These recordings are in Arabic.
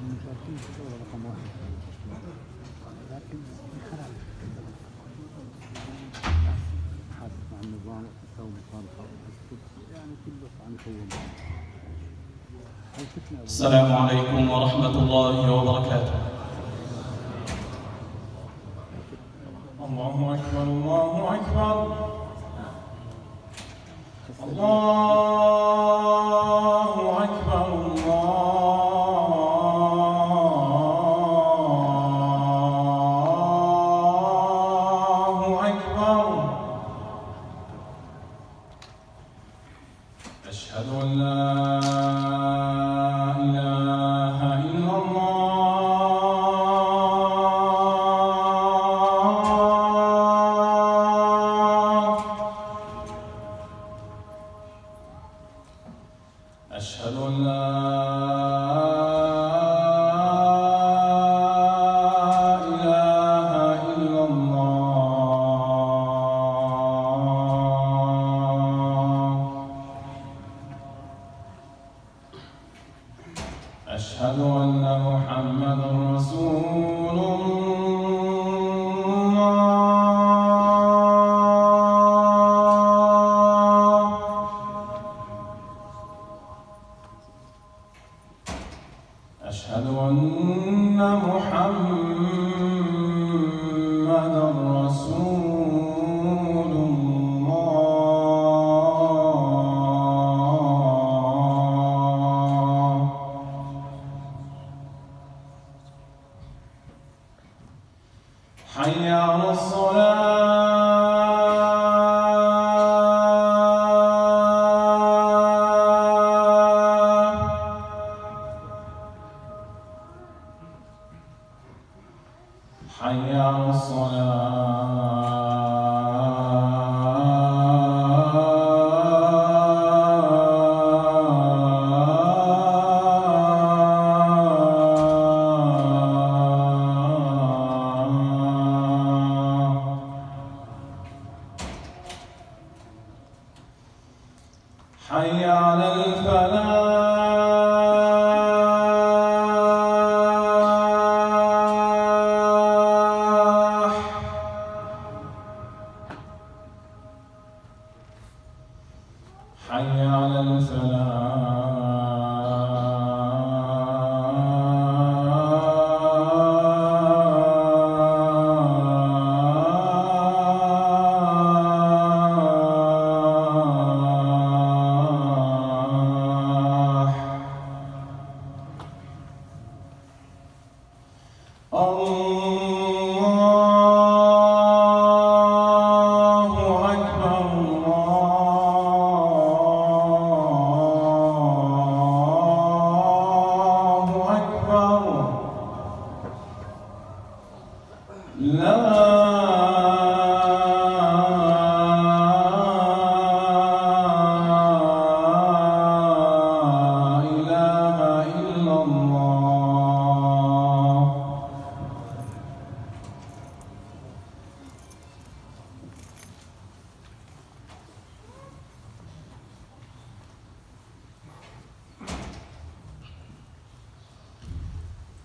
المشاركين في الدورة رقم 1 لكن خلال حاسس مع النظام تسوي مصالحة يعني كله عن قوة. السلام عليكم ورحمة الله وبركاته. الله أكبر الله أكبر الله أكبر الله أكبر. أشهد أن لا إله إلا الله. أشهد أن لا إله إلا الله. أشهد أن محمدًا رسول الله. أشهد أن محمدًا رسول الله. حي على الصلاة. حي على الصلاة. حي على الفلاح. حي على الفلاح. الله أكبر الله أكبر. لا إله إلا الله.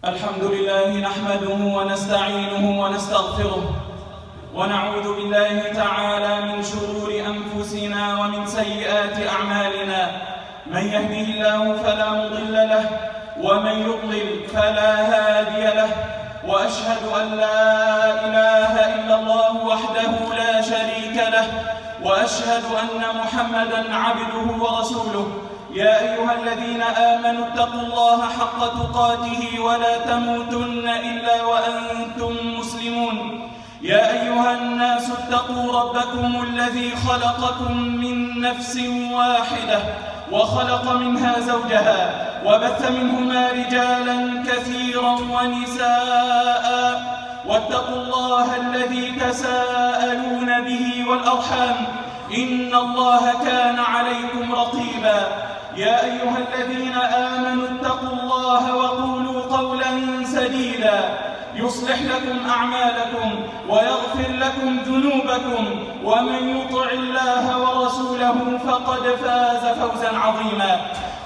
الحمد لله نحمده ونستعينه ونستغفره ونعوذ بالله تعالى من شرور أنفسنا ومن سيئات أعمالنا. من يهده الله فلا مضل له ومن يضلل فلا هادي له. وأشهد أن لا إله إلا الله وحده لا شريك له. وأشهد أن محمدًا عبده ورسوله. يا أيها الذين آمنوا اتقوا الله حق تقاته ولا تموتن إلا وأنتم مسلمون. يا أيها الناس اتقوا ربكم الذي خلقكم من نفس واحدة وخلق منها زوجها وبث منهما رجالا كثيرا ونساء. واتقوا الله الذي تساءلون به والأرحام إن الله كان عليكم رقيبا. يا أيها الذين آمنوا اتقوا الله وقولوا قولا سديدا يصلح لكم أعمالكم ويغفر لكم ذنوبكم ومن يطع الله ورسوله فقد فاز فوزا عظيما.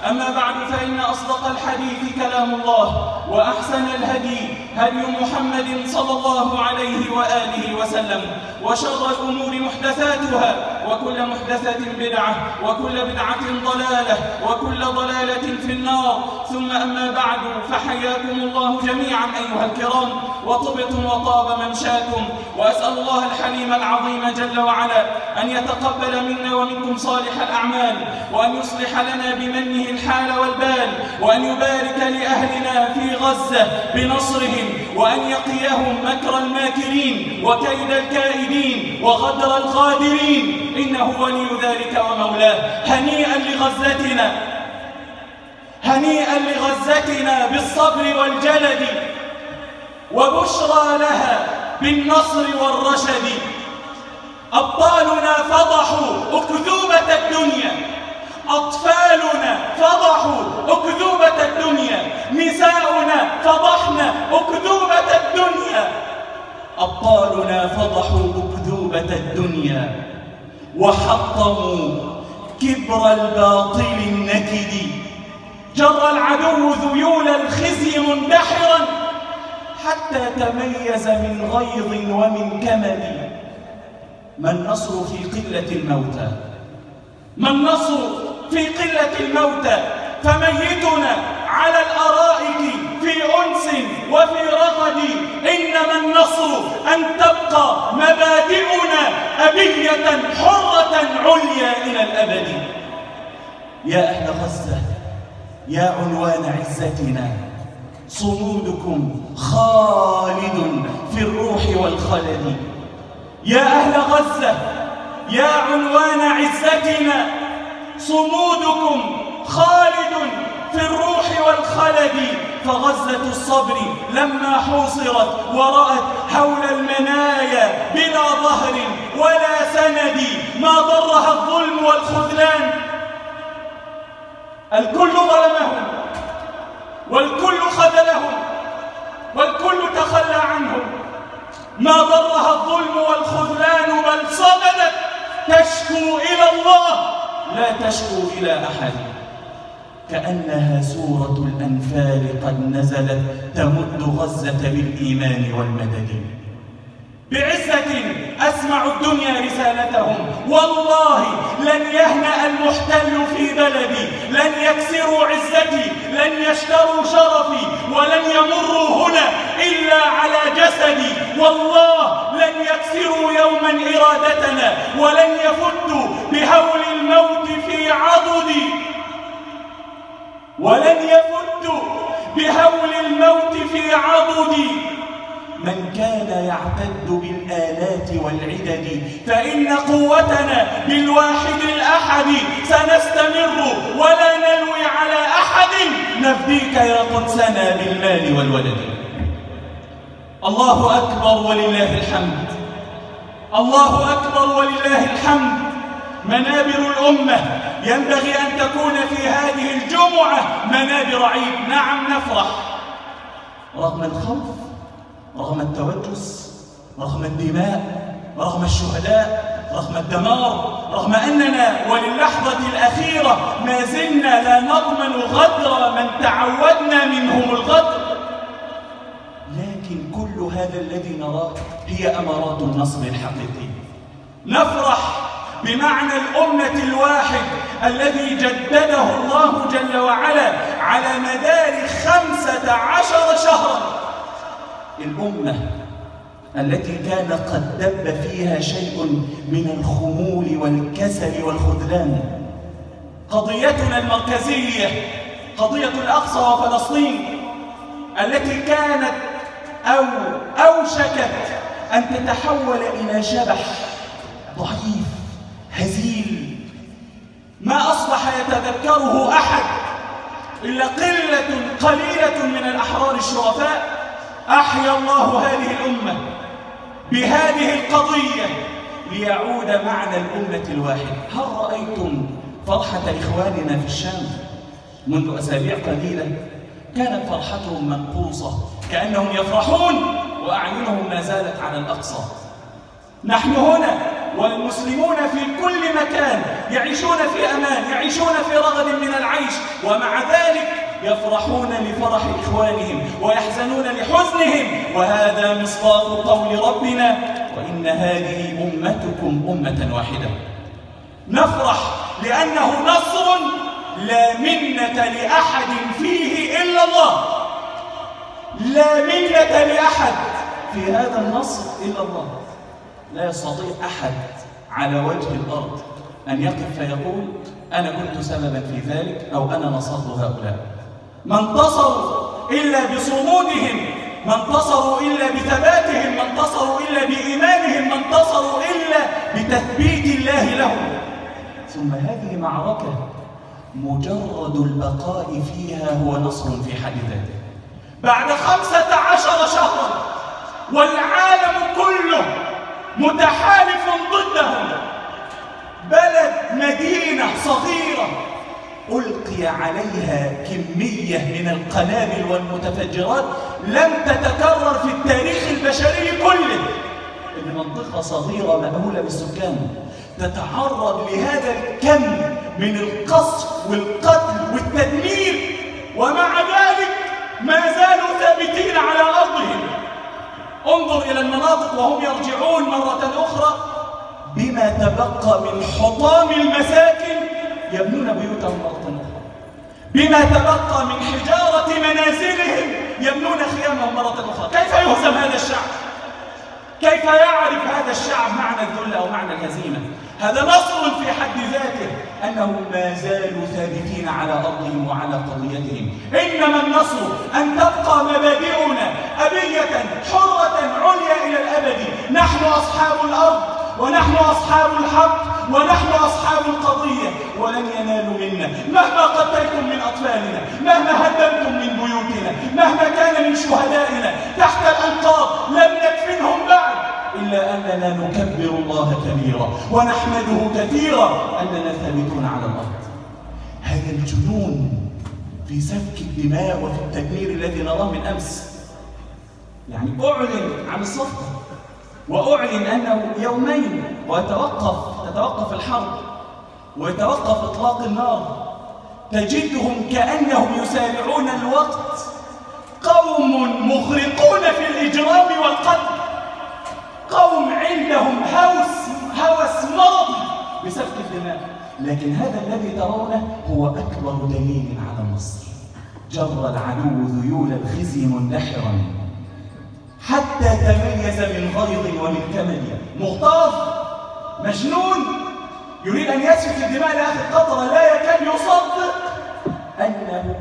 أما بعد فإن أصدق الحديث كلام الله، وأحسن الهدي هدي محمد صلى الله عليه وآله وسلم، وشر الأمور محدثاتها، وكل محدثة بدعة، وكل بدعة ضلالة، وكل ضلالة في النار. ثم أما بعد، فحياكم الله جميعا أيها الكرام، وطبتم وطاب ممشاكم، وأسأل الله الحليم العظيم جل وعلا أن يتقبل منا ومنكم صالح الأعمال، وأن يصلح لنا بمنه الحال والبال، وأن يبارك لأهلنا في غزة بنصرهم، وأن يقيهم مكر الماكرين وكيد الكائدين وغدر الغادرين، إنه ولي ذلك ومولاه. هنيئا لغزتنا، هنيئا لغزتنا بالصبر والجلد، وبشرى لها بالنصر والرشد. أبطالنا فضحوا أكذوبة الدنيا، أطفالنا فضحوا أكذوبة الدنيا، نساؤنا فضحنا أكذوبة الدنيا. أبطالنا فضحوا أكذوبة الدنيا، وحطموا كبر الباطل النكد. جر العدو ذيول الخزي مندحرا، حتى تميز من غيظ ومن كمد. ما النصر في قلة الموتى، ما النصر في قلة الموتى، فميتنا على الأرائك في أنس وفي رغد. إنما النصر أن تبقى مبادئنا أبية حرة عليا إلى الأبد. يا أهل غزة، يا عنوان عزتنا، صمودكم خالد في الروح والخلد. يا أهل غزة، يا عنوان عزتنا، صمودكم خالد في الروح والخلد. فغزة الصبر لما حوصرت ورأت حول المنايا بلا ظهر ولا سند، ما ضرها الظلم والخذلان. الكل ظلمهم، والكل خذلهم، والكل تخلى عنهم. ما ضرها الظلم والخذلان، بل صمدت تشكو إلى الله لا تشكو إلى أحد. كأنها سورة الأنفال قد نزلت تمد غزة بالإيمان والمدد. بعزة أسمع الدنيا رسالتهم، والله لن يهنأ المحتل في بلدي، لن يكسروا عزتي، لن يشتروا شرفي، ولن يمروا هنا إلا على جسدي. والله لن يكسروا يوما إرادتنا، ولن يفتوا بهول الموت في عضدي، ولن يفتوا بهول الموت في عضدي. من كان يعتد بالآلات والعدد، فإن قوتنا بالواحد الأحد. سنستمر ولا نلوي على أحد، نفديك يا قدسنا بالمال والولد. الله أكبر ولله الحمد، الله أكبر ولله الحمد. منابر الأمة ينبغي أن تكون في هذه الجمعة منابر عيد. نعم نفرح رغم الخوف، رغم التوجس، رغم الدماء، رغم الشهداء، رغم الدمار، رغم أننا وللحظة الأخيرة ما زلنا لا نضمن غدر من تعودنا منهم الغدر. لكن كل هذا الذي نراه هي أمارات النصر الحقيقي. نفرح بمعنى الأمة الواحد الذي جدده الله جل وعلا على مدار 15 شهرا. الأمة التي كان قد دب فيها شيء من الخمول والكسل والخذلان. قضيتنا المركزية قضية الأقصى وفلسطين، التي كانت أو أوشكت أن تتحول إلى شبح ضعيف هزيل ما أصبح يتذكره أحد إلا قليلة من الأحرار الشرفاء. أحيا الله هذه الأمة بهذه القضية ليعود معنى الأمة الواحد. هل رأيتم فرحة إخواننا في الشام منذ أسابيع قليلة؟ كانت فرحتهم منقوصة، كأنهم يفرحون وأعينهم ما زالت على الأقصى. نحن هنا والمسلمون في كل مكان يعيشون في أمان، يعيشون في رغد من العيش، ومع ذلك يفرحون لفرح إخوانهم ويحزنون لحزنهم. وهذا مصداق قول ربنا: وإن هذه أمتكم أمة واحدة. نفرح لأنه نصر لا منة لأحد فيه إلا الله. لا منة لأحد في هذا النصر إلا الله. لا يستطيع أحد على وجه الأرض أن يقف فيقول: أنا كنت سببا في ذلك، أو أنا نصرت هؤلاء. ما انتصروا إلا بصمودهم، ما انتصروا إلا بثباتهم، ما انتصروا إلا بإيمانهم، ما انتصروا إلا بتثبيت الله لهم. ثم هذه معركة مجرد البقاء فيها هو نصر في حد ذاته. بعد 15 شهرا والعالم كله متحالف ضدهم، بلد مدينة صغيرة ألقي عليها كمية من القنابل والمتفجرات لم تتكرر في التاريخ البشري كله. إن منطقة صغيرة مأهولة بالسكان تتعرض لهذا الكم من القصف والقتل والتدمير، ومع ذلك ما زالوا ثابتين على أرضهم. انظر إلى المناطق وهم يرجعون مرة أخرى بما تبقى من حطام المساكن يبنون بيوتهم مرة أخرى، بما تبقى من حجارة منازلهم يبنون خيامهم مرة أخرى. كيف يهزم هذا الشعب؟ كيف يعرف هذا الشعب معنى الذل أو معنى الهزيمة؟ هذا نصر في حد ذاته، أنهم ما زالوا ثابتين على أرضهم وعلى قضيتهم. إنما النصر أن تبقى مبادئنا أبية حرة عليا إلى الأبد. نحن أصحاب الأرض، ونحن أصحاب الحق، ونحن أصحاب القضية، ولن ينالوا منا مهما قتلتم من أطفالنا، مهما هدمتم من بيوتنا، مهما كان من شهدائنا تحت الأنقاض. لم ندفنهم بعد، إلا أننا نكبر الله كبيرا ونحمده كثيرا أننا ثابتون على الأرض. هذا الجنون في سفك الدماء وفي التدمير الذي نراه من أمس. يعني أعلن عن الصفقة، وأعلن أنه يومين وتتوقف الحرب ويتوقف إطلاق النار. تجدهم كأنهم يسارعون الوقت، قوم مغرقون في الإجرام والقتل، قوم عندهم هوس مرضي بسفك الدماء. لكن هذا الذي ترونه هو أكبر دليل على النصر. جر العدو ذيول الخزي مندحرا حتى تميز من غيظ ومن كمد. مغتاظ مجنون يريد أن يسفك الدماء لآخر قطرة، لا يكاد يصدق أنه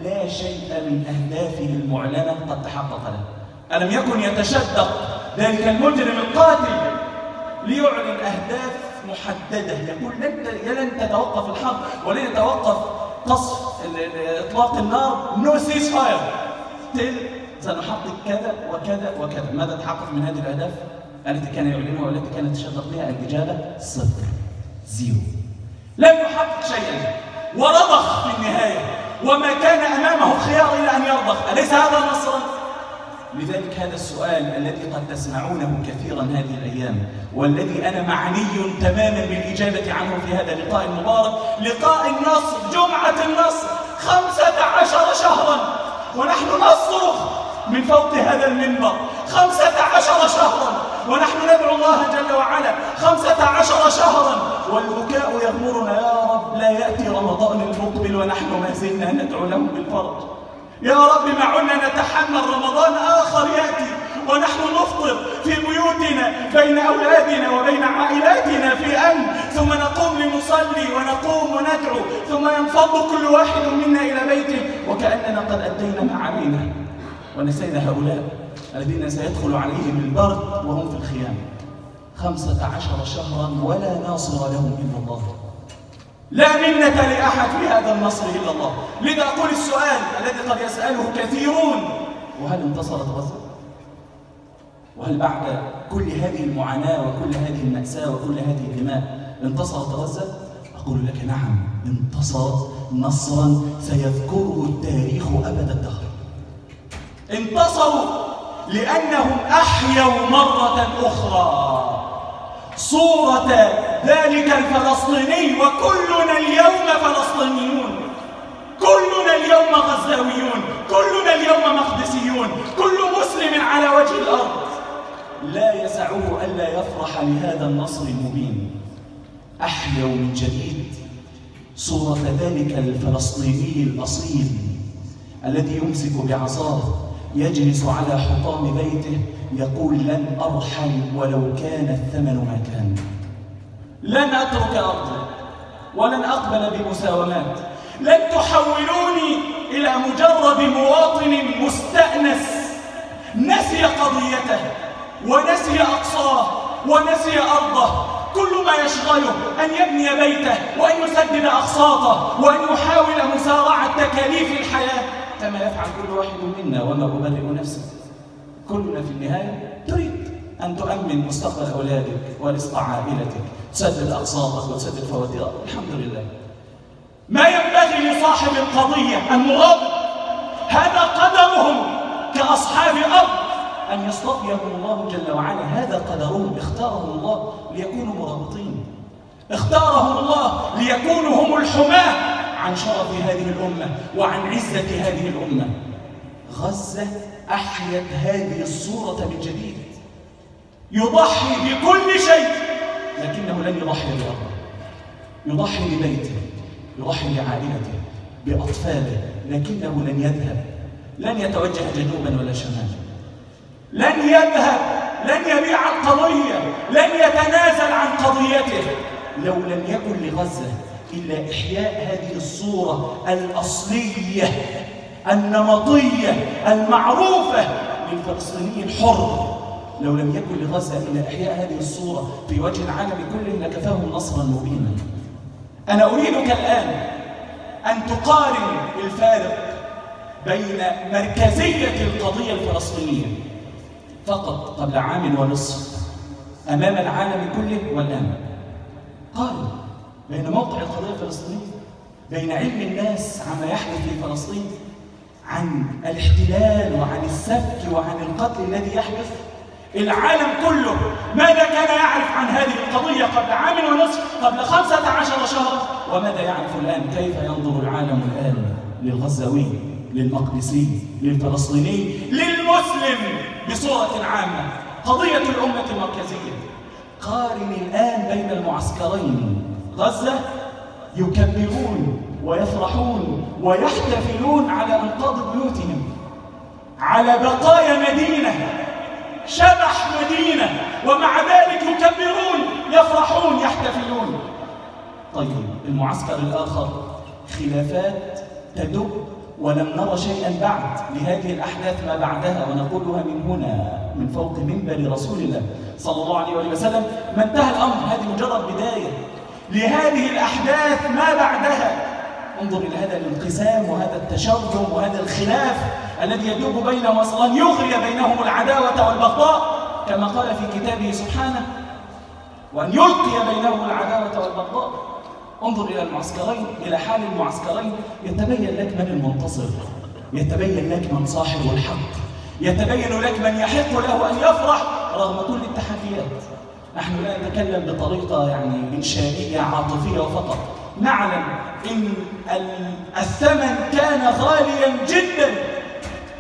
لا شيء من أهدافه المعلنة قد تحقق له. ألم يكن يتشدق ذلك المجرم القاتل ليعلن أهداف محددة، يقول لن تتوقف الحرب ولن يتوقف قصف إطلاق النار، نو سيز فاير، سنحقق كذا وكذا وكذا. ماذا تحقق من هذه الأهداف التي كان يعلنها والتي كانت تشدق بها؟ الإجابة صفر، زيرو. لم يحقق شيئا ورضخ في النهاية، وما كان أمامه خيار إلا أن يرضخ. أليس هذا نصرا؟ لذلك هذا السؤال الذي قد تسمعونه كثيرا هذه الأيام، والذي أنا معني تماما بالإجابة عنه في هذا اللقاء المبارك، لقاء النصر، جمعة النصر. 15 شهرا ونحن نصرخ من فوق هذا المنبر، 15 شهرا ونحن ندعو الله جل وعلا، 15 شهرا والبكاء يغمرنا. يا رب لا يأتي رمضان المقبل ونحن ما زلنا ندعو له بالفرج. يا رب ما عدنا نتحمل رمضان آخر يأتي ونحن نفطر في بيوتنا بين أولادنا وبين عائلاتنا في أمن، ثم نقوم لنصلي ونقوم وندعو، ثم ينفض كل واحد منا إلى بيته وكأننا قد أدينا ما علينا، ونسينا هؤلاء الذين سيدخل عليهم البرد وهم في الخيام. 15 شهرا ولا ناصر لهم إلا الله. لا منة لأحد في هذا النصر إلا الله. لذا أقول السؤال الذي قد يسأله كثيرون: وهل انتصرت غزة؟ وهل بعد كل هذه المعاناة وكل هذه المأساة وكل هذه الدماء انتصرت غزة؟ أقول لك نعم، انتصرت نصرا سيذكره التاريخ أبد الدهر. انتصروا لأنهم أحيوا مرة أخرى صورة ذلك الفلسطيني، وكلنا اليوم فلسطينيون، كلنا اليوم غزاويون، كلنا اليوم مقدسيون، كل مسلم على وجه الأرض لا يسعه ألا يفرح لهذا النصر المبين. أحيوا من جديد صورة ذلك الفلسطيني الأصيل الذي يمسك بعصاه، يجلس على حطام بيته يقول: لن أرحل ولو كان الثمن ما كان، لن أترك أرضي ولن أقبل بمساومات، لن تحولوني إلى مجرد مواطن مستأنس نسي قضيته ونسي أقصاه ونسي أرضه، كل ما يشغله أن يبني بيته وأن يسدد أقساطه وأن يحاول مسارعة تكاليف الحياة كما يفعل كل واحد منا. وما أبرئ نفسي، كلنا في النهاية تريد أن تؤمن مستقبل أولادك ورزق عائلتك، تسدد أقساطك وتسدد فواتيرك. الحمد لله. ما ينبغي لصاحب القضية المرابط، هذا قدرهم كأصحاب أرض، أن يصطفيهم الله جل وعلا. هذا قدرهم، اختارهم الله ليكونوا مرابطين، اختارهم الله ليكونوا هم الحماة عن شرف هذه الأمة وعن عزة هذه الأمة. غزة أحيت هذه الصورة من جديد، يضحي بكل شيء لكنه لن يضحي بأرضه، يضحي ببيته، يضحي بعائلته، بأطفاله، لكنه لن يذهب، لن يتوجه جنوبا ولا شمالا، لن يذهب، لن يبيع القضية، لن يتنازل عن قضيته. لو لم يكن لغزة إلا إحياء هذه الصورة الأصلية النمطية المعروفة للفلسطيني الحر، لو لم يكن لغزة إلا إحياء هذه الصورة في وجه العالم كله لكفاهم نصرا مبينا. أنا أريدك الآن أن تقارن الفارق بين مركزية القضية الفلسطينية فقط قبل عام ونصف أمام العالم كله والآن. قارن بين موقع القضية الفلسطينية، بين علم الناس عما يحدث في فلسطين، عن الاحتلال وعن السفك وعن القتل الذي يحدث. العالم كله ماذا كان يعرف عن هذه القضية قبل عام ونصف، قبل 15 شهرا، وماذا يعرف الآن؟ كيف ينظر العالم الآن للغزاوي، للمقدسي، للفلسطيني، للمسلم بصورة عامة؟ قضية الأمة المركزية. قارن الآن بين المعسكرين. غزة يكبرون ويفرحون ويحتفلون على أنقاض بيوتهم، على بقايا مدينة، شبح مدينة، ومع ذلك يكبرون، يفرحون، يحتفلون. طيب المعسكر الآخر خلافات تدب، ولم نرى شيئا بعد لهذه الأحداث ما بعدها، ونقولها من هنا من فوق منبر رسول الله صلى الله عليه وسلم: ما انتهى الأمر، هذه مجرد بداية لهذه الأحداث ما بعدها. انظر إلى هذا الانقسام وهذا التشرذم وهذا الخلاف الذي يدوب بينهم، وأصلا يغري بينهم العداوة والبغضاء كما قال في كتابه سبحانه: وأن يلقي بينهم العداوة والبغضاء. انظر إلى المعسكرين، إلى حال المعسكرين، يتبين لك من المنتصر، يتبين لك من صاحب الحق، يتبين لك من يحق له أن يفرح رغم كل التحديات. نحن لا نتكلم بطريقة يعني إنشائية عاطفية وفقط، نعلم إن الثمن كان غاليا جدا،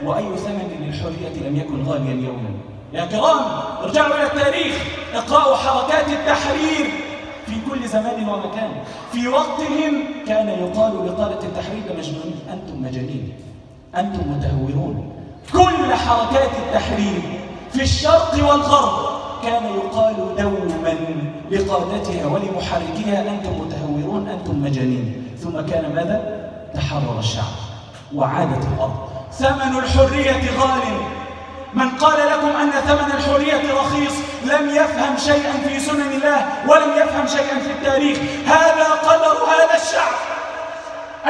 وأي ثمن للحرية لم يكن غاليا يوما. يا كرام ارجعوا إلى التاريخ، اقرأوا حركات التحرير في كل زمان ومكان. في وقتهم كان يقال لقادة التحرير: مجنونين، أنتم مجانين، أنتم متهورون. كل حركات التحرير في الشرق والغرب كان يقال دوما لقادتها ولمحركيها: أنتم متهورون، أنتم مجانين. ثم كان ماذا؟ تحرر الشعب وعادت الأرض. ثمن الحرية غال. من قال لكم أن ثمن الحرية رخيص لم يفهم شيئا في سنن الله ولم يفهم شيئا في التاريخ. هذا قدر هذا الشعب،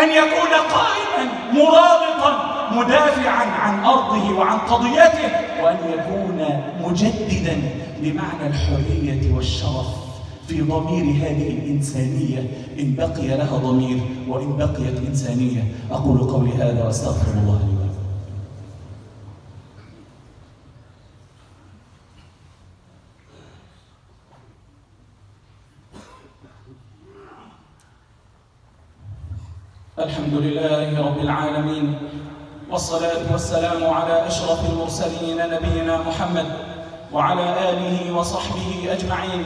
أن يكون قائما مرابطا مدافعا عن أرضه وعن قضيته، وأن يكون مجددا لمعنى الحرية والشرف في ضمير هذه الإنسانية إن بقي لها ضمير وإن بقيت إنسانية. أقول قولي هذا وأستغفر الله لي ولكم. الحمد لله رب العالمين، والصلاة والسلام على أشرف المرسلين نبينا محمد وعلى آله وصحبه أجمعين.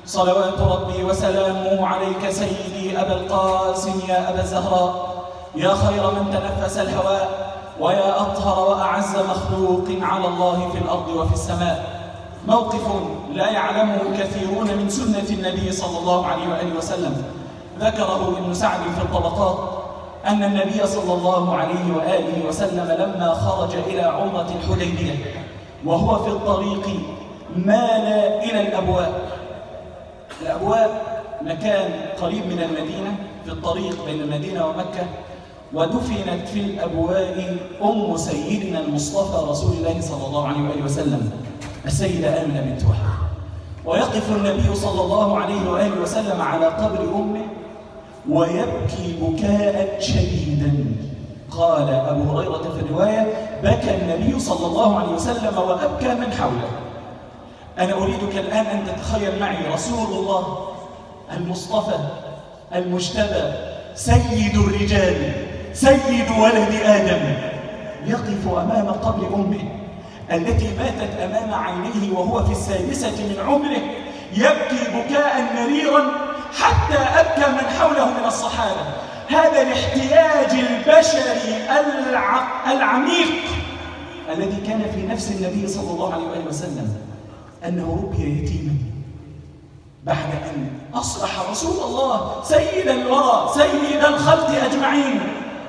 صلوات ربي وسلامه عليك سيدي أبا القاسم يا أبا الزهراء، يا خير من تنفس الهواء، ويا أطهر وأعز مخلوق على الله في الأرض وفي السماء. موقف لا يعلمه كثيرون من سنة النبي صلى الله عليه وآله وسلم، ذكره ابن سعد في الطبقات أن النبي صلى الله عليه وآله وسلم لما خرج إلى عمرة الحديبية وهو في الطريق مال إلى الأبواء. الأبواء مكان قريب من المدينة في الطريق بين المدينة ومكة، ودفنت في الأبواء أم سيدنا المصطفى رسول الله صلى الله عليه وآله وسلم السيدة آمنة بنت وهب. ويقف النبي صلى الله عليه وآله وسلم على قبر أمه ويبكي بكاء شديدا. قال أبو هريرة في الرواية: بكى النبي صلى الله عليه وسلم وأبكى من حوله. أنا أريدك الآن أن تتخيل معي رسول الله المصطفى المجتبى سيد الرجال سيد ولد آدم يقف أمام قبر أمه التي ماتت أمام عينيه وهو في السادسة من عمره، يبكي بكاء مريرا حتى أبكى من حوله من الصحابة. هذا الاحتياج البشري العميق الذي كان في نفس النبي صلى الله عليه وآله وسلم، أنه ربي يتيما بعد أن أصبح رسول الله سيد الورى سيد الخلق أجمعين،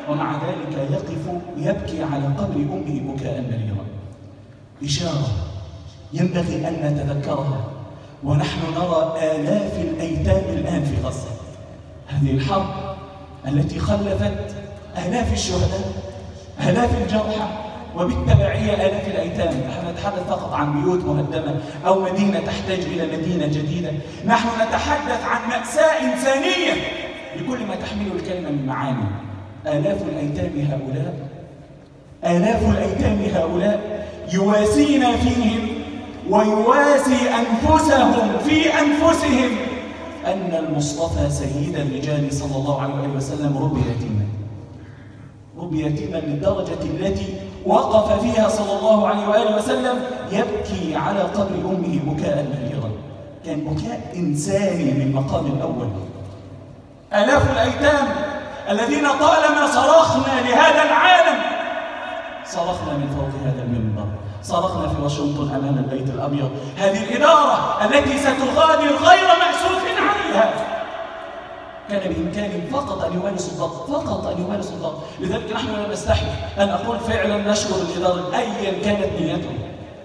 ومع ذلك يقف يبكي على قبر أمه بكاء مريرا. إشارة ينبغي أن نتذكرها ونحن نرى آلاف الأيتام الآن في غزة. هذه الحرب التي خلفت آلاف الشهداء، آلاف الجرحى، وبالتبعية آلاف الأيتام. نحن نتحدث فقط عن بيوت مهدمة أو مدينة تحتاج إلى مدينة جديدة. نحن نتحدث عن مأساة إنسانية بكل ما تحمله الكلمة من معاني. آلاف الأيتام هؤلاء، آلاف الأيتام هؤلاء يواسينا فيهم ويواسي أنفسهم في أنفسهم أن المصطفى سيد الرجال صلى الله عليه وسلم ربي يتيما، ربي يتيما للدرجة التي وقف فيها صلى الله عليه وآله وسلم يبكي على قبر أمه بكاء مريرا. كان بكاء إنساني من المقام الأول. آلاف الأيتام الذين طالما صرخنا لهذا العالم، صرخنا من فوق هذا المنبر، صرخنا في واشنطن أمام البيت الأبيض، هذه الإدارة التي ستغادر غير مأسوف عليها كان بإمكانهم فقط أن يمارسوا الضغط، فقط أن يمارسوا الضغط. لذلك نحن لا نستحي أن أقول فعلا نشكر الإدارة أيا كانت نيتهم،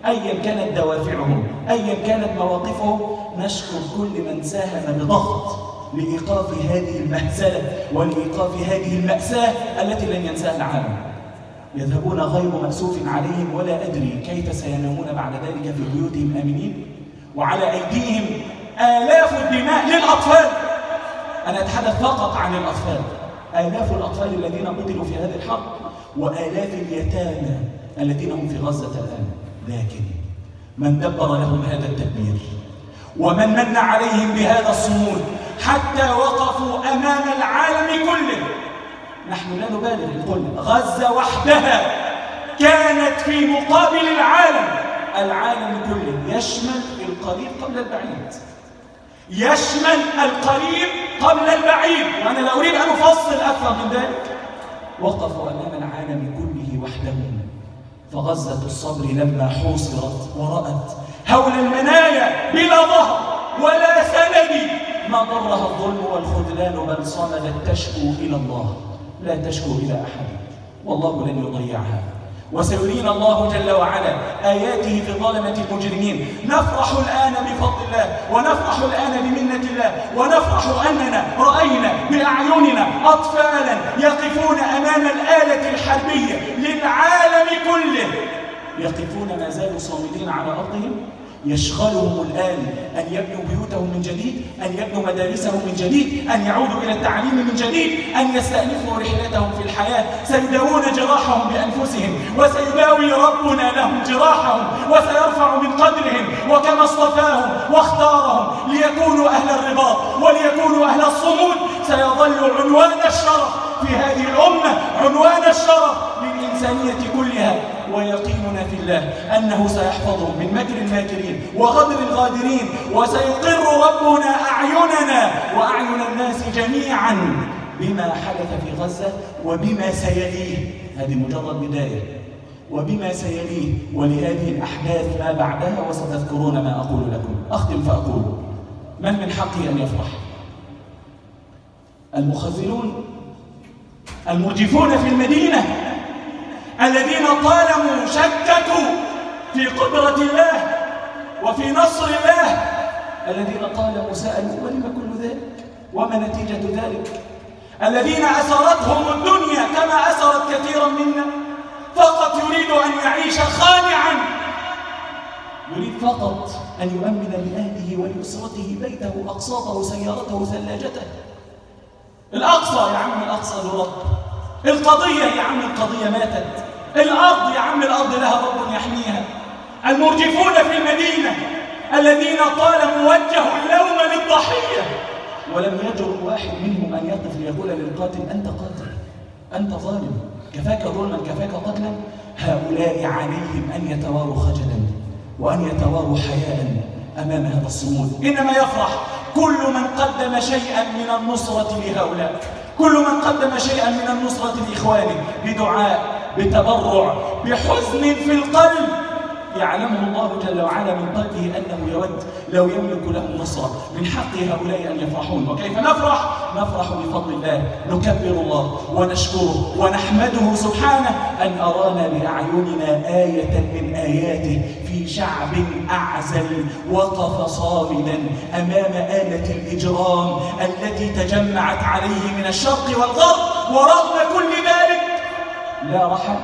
أيا كانت دوافعهم، أيا كانت مواقفهم. نشكر كل من ساهم بضغط لإيقاف هذه المهزلة ولإيقاف هذه المأساة التي لن ينساها العالم. يذهبون غير مأسوف عليهم، ولا أدري كيف سينامون بعد ذلك في بيوتهم آمنين، وعلى أيديهم آلاف الدماء للأطفال. أنا أتحدث فقط عن الأطفال، آلاف الأطفال الذين قتلوا في هذه الحرب، وآلاف اليتامى الذين هم في غزة الآن. لكن من دبر لهم هذا التدبير ومن من عليهم بهذا الصمود حتى وقفوا أمام العالم كله. نحن لا نبالغ نقول غزة وحدها كانت في مقابل العالم كله، يشمل القريب قبل البعيد، يشمل القريب قبل البعيد، وأنا لا أريد أن أفصل أكثر من ذلك. وقفوا أمام العالم كله وحدهم. فغزة الصبر لما حوصرت ورأت هول المنايا بلا ظهر ولا سند، ما ضرها الظلم والخذلان، بل صمدت تشكو إلى الله لا تشكو إلى أحد، والله لن يضيعها. وسيرينا الله جل وعلا آياته في ظلمة المجرمين. نفرح الآن بفضل الله، ونفرح الآن بمنة الله، ونفرح أننا رأينا بأعيننا أطفالا يقفون أمام الآلة الحربية للعالم كله، يقفون ما زالوا صامدين على أرضهم، يشغلهم الآن أن يبنوا بيوتهم من جديد، أن يبنوا مدارسهم من جديد، أن يعودوا إلى التعليم من جديد، أن يستأنفوا رحلتهم في الحياة. سيداوون جراحهم بأنفسهم، وسيداوي ربنا لهم جراحهم، وسيرفع من قدرهم، وكما اصطفاهم واختارهم ليكونوا أهل الرباط وليكونوا أهل الصمود، سيظل عنوان الشرف في هذه الأمة، عنوان الشرف للإنسانية كلها. ويقيننا في الله أنه سيحفظهم من مكر الماكرين وغدر الغادرين، وسيقر ربنا أعيننا وأعين الناس جميعا بما حدث في غزة وبما سيليه. هذه مجرد بداية، وبما سيليه ولهذه الأحداث ما بعدها، وستذكرون ما أقول لكم. أختم فأقول: من حقه أن يفرح؟ المخذلون المرجفون في المدينة الذين طالما شككوا في قدرة الله وفي نصر الله، الذين طالما سألوا ولم كل ذلك وما نتيجة ذلك، الذين أسرتهم الدنيا كما أسرت كثيرا منا، فقط يريد أن يعيش خانعا، يريد فقط أن يؤمن لأهله ولأسرته بيته، أقساطه، سيارته، ثلاجته. الأقصى يا عم، الأقصى له رب. القضية يا عم، القضية ماتت. الأرض يا عم، الأرض لها رب يحميها. المرجفون في المدينة الذين طالما وجهوا اللوم للضحية، ولم يجرؤ واحد منهم أن يقف ليقول للقاتل: أنت قاتل، أنت ظالم، كفاك ظلما، كفاك قتلا. هؤلاء عليهم أن يتواروا خجلا وأن يتواروا حياء أمام هذا الصمود. إنما يفرح كل من قدم شيئا من النصرة لهؤلاء، كل من قدم شيئا من النصرة لإخوانه، بدعاء، بتبرع، بحزن في القلب، يعلمه الله جل وعلا من قلبه أنه يود لو يملك له النصرة. من حق هؤلاء أن يفرحون. وكيف نفرح؟ نفرح بفضل الله، نكبر الله ونشكره ونحمده سبحانه أن أرانا بأعيننا آية من آياته في شعب أعزل وقف صامدا أمام آلة الإجرام التي تجمعت عليه من الشرق والغرب، ورغم كل ذلك لا رحل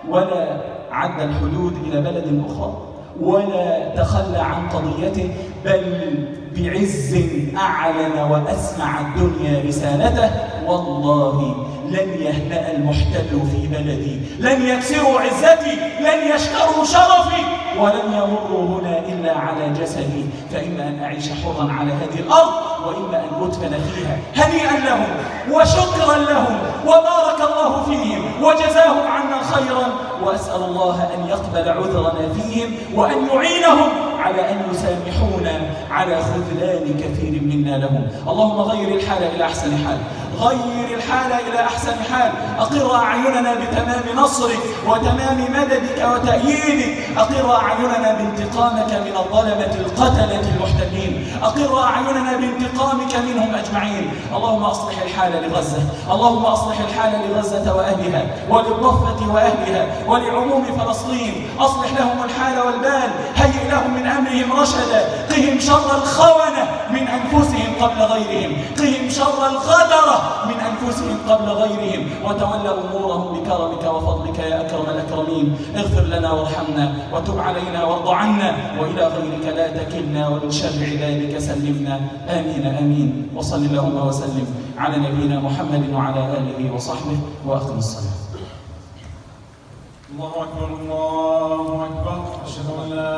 ولا عد الحدود إلى بلد أخرى ولا تخلى عن قضيته، بل بعز أعلن وأسمع الدنيا رسالته: والله لن يهنأ المحتل في بلدي، لن يكسروا عزتي، لن يشتروا شرفي، ولن يمروا هنا إلا على جسدي، فإما أن أعيش حرا على هذه الأرض وإما أن أدفن فيها. هنيئا لهم وشكرا لهم وبارك الله فيهم وجزاهم عنا خيرا، وأسأل الله أن يقبل عذرنا فيهم وأن يعينهم على أن يسامحونا على خذلان كثير منا لهم. اللهم غير الحال إلى أحسن حال، غير الحال إلى أحسن حال. أقر أعيننا بتمام نصرك وتمام مددك وتأييدك. أقر أعيننا بانتقامك من الظلمة القتلة المحتلين. أقر أعيننا بانتقامك منهم أجمعين. اللهم أصلح الحال لغزة، اللهم أصلح الحال لغزة وأهلها وللضفة وأهلها ولعموم فلسطين. أصلح لهم الحال والبال، هيئ لهم من أمرهم رشدا. قهم شر الخونة من أنفسهم قبل غيرهم، قهم شر الغدرة من أنفسهم قبل غيرهم، وتولى أمورهم بكرمك وفضلك يا أكرم الأكرمين. اغفر لنا وارحمنا وتب علينا وارض عنا، وإلى غيرك لا تكلنا، ومن شر عبادك سلمنا. آمين آمين. وصل اللهم وسلم على نبينا محمد وعلى آله وصحبه، وأقم الصلاة. الله أكبر، الله أكبر. أشهد أن لا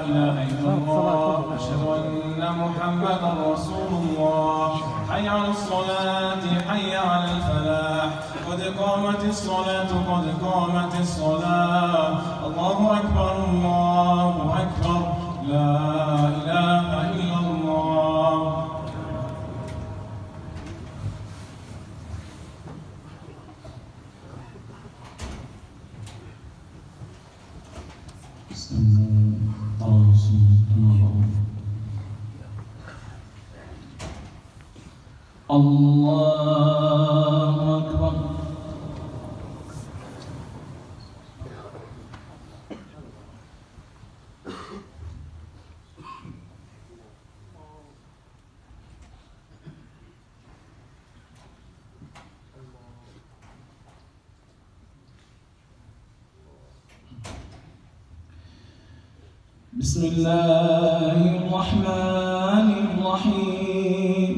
إله إلا الله، أشهد أن محمدا رسول الله. حي على الصلاة، حي على الفلاح، قد قامت الصلاة، قد قامت الصلاة. الله أكبر، الله أكبر، لا إله إلا الله. الله أكبر. بسم الله الرحمن الرحيم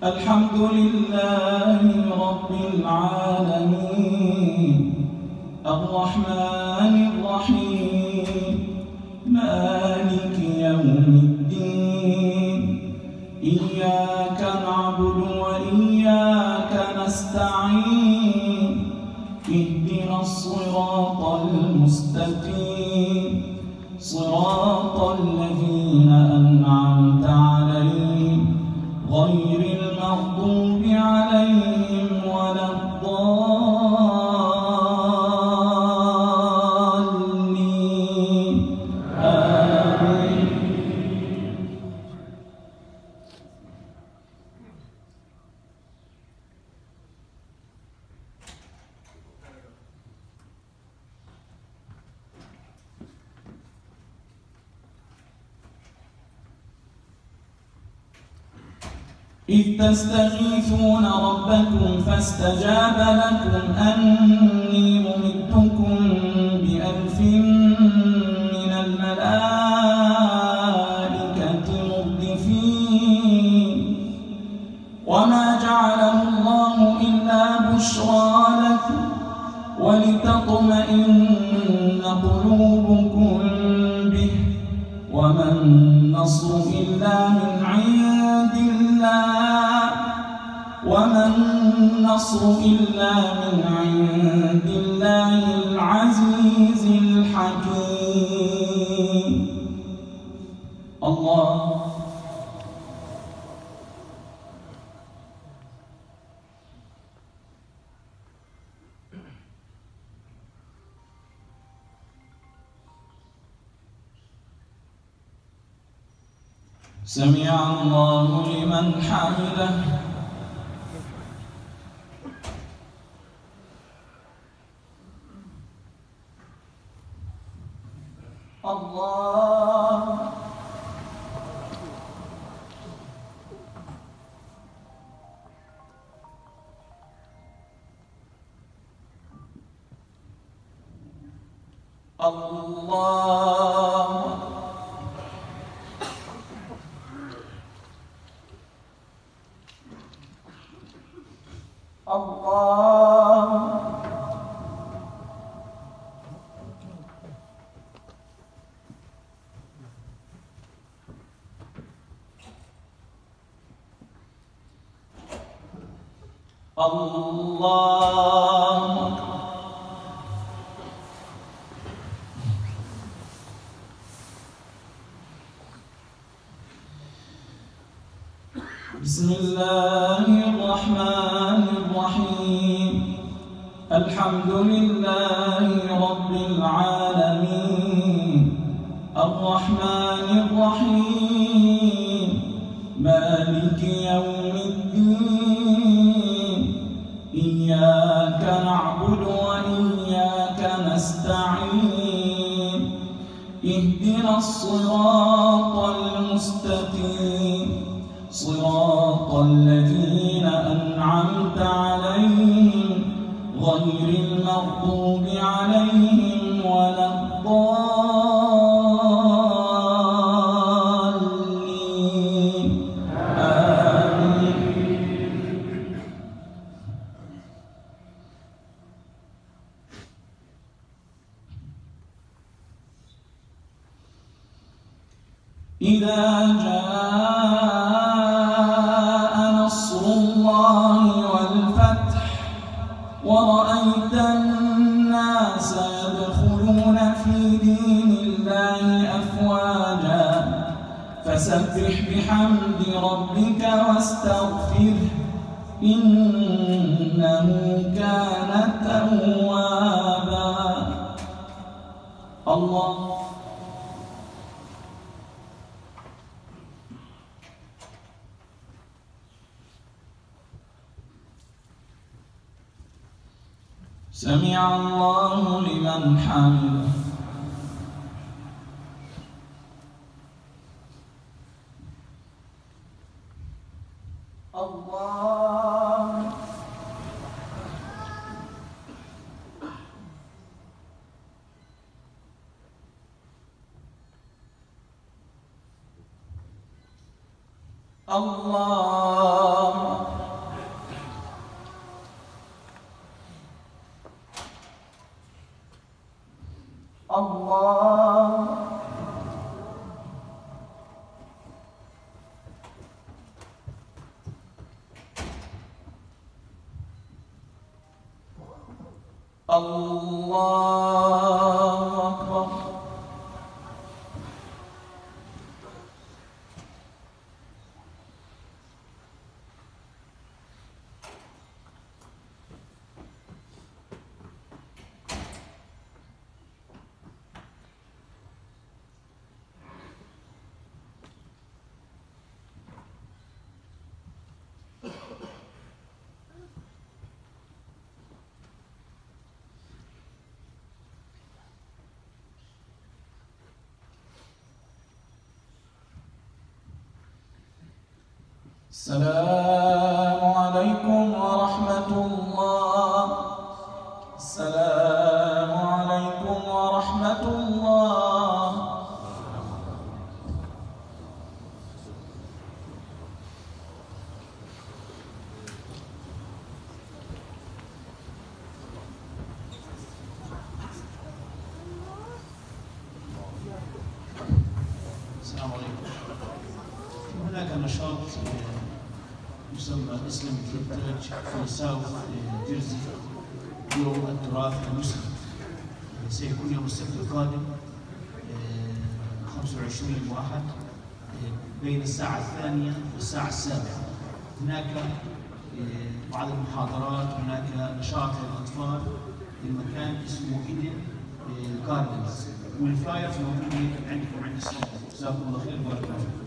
الحمد لله رب العالمين الرحمن الرحيم مالك يوم الدين إياك نعبد وإياك نستعين اهدنا الصراط المستقيم صراط الذين أنعمت عليهم غير المغضوب عليهم ولا الضالين آمين. إذ تستغيثون ربكم فاستجاب لكم أني ممدكم ب1000 من الملائكة مردفين وما جعله الله إلا بشرى لكم ولتطمئن قلوبكم به وما النصر إلا من عند الله العزيز الحكيم. الله سمع الله لمن حمده. الله الله الله بسم الله الرحمن الرحيم الحمد لله رب العالمين الرحمن الرحيم مالك يوم الدين إياك نعبد وإياك نستعين اهدنا الصراط المستقيم صراط الذين أنعمت عليهم غير المغضوب عليهم ولا الضالين آمين. إذا جاء نصر الله والفتح ورأيت الناس يدخلون في دين الله أفواجا فسبح بحمد ربك واستغفره إنه كان توابا. الله سمع الله لمن حمده. الله الله الله الله أكبر. السلام عليكم ورحمة الله. السلام عليكم ورحمة الله. السلام عليكم. هناك نشاط يسمى Islamic Heritage في ساوث جيرسي، يوم التراث المسلم. سيكون يوم السبت القادم 25/1 بين الساعة 2 والساعة 7. هناك بعض المحاضرات، هناك نشاط للأطفال. المكان اسمه إيدن جاردنز، والفلايرز موجودة عندكم عند السلطة. جزاكم الله خير وبارك الله فيكم.